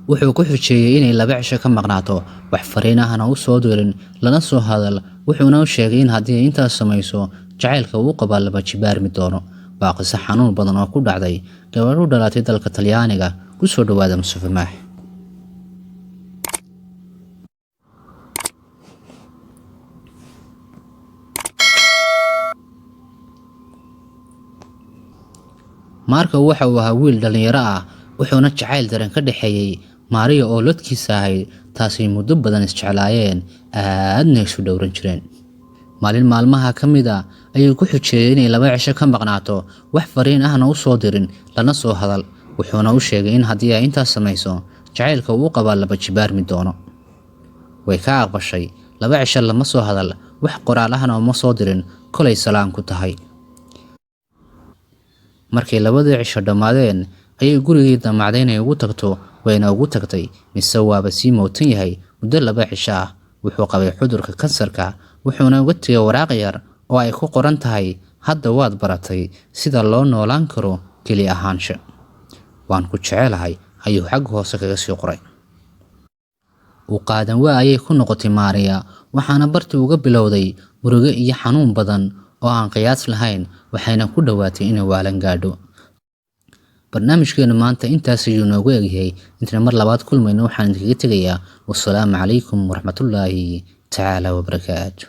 wuxuu ku xujeeyay inay 2 cisho ka maqnaato wax fariinahana u soo dirin lana soo hadal wuxuuna u sheegay in haddii intaas samayso jacaylka uu qabaa laba jibaarmi doono waa qiso xanuun badan oo ku dhacday gabadh u dhalatay dalka Talyaaniga ku soo dhawaada Mustafa Maax Marka waxa uu ahaa wiil dhalinyaro ah wuxuuna jacayl daran ka dhaxeeyay Maria oo lodkiisa ahayd taasi muddo badan isjeclaayeen aadna isu dhowran jireen maalin maalmaha kamida ayuu ku xujeeyay inay 2 cisho ka maqnaato wax fariin ahna u soo dirin lana soo hadal wuxuuna u sheegay in haddii ay intaas samayso jacaylka uu qabaa laba jibaarmi doono way ka aqbashay 2 cisho lama soo hadal wax qoraal ahna uma soo dirin kolay salaam ku tahay markay 2 cisho dhamaadeen ayay gurigii damacday inay ugu tagto wayna ugu tagtay mise waaba sii mootan yahay muddo 2 cisho ah wuxuu qabay cudurka kansarka wuxuuna uga tagay waraaq yar oo ay ku qoran tahay hadda waad baratay sida loo noolaan karo kali ahaansho waan ku jecelahay ayuu xag hoose kaga sii qoray uu qaadan waa ayay ku noqotay Maria waxaana bartii uga bilowday murugo iyo xanuun badan oo aan qiyaas lahayn waxayna ku dhawaatay inay waalan gaadho barnaamijkeena maanta intaas ayuu noogu egyahay inta mar labaad kulmayno waxaan idinkaga tagayaa wassalaamu calaykum waraxmatullaahi tacaala wabarakaatuh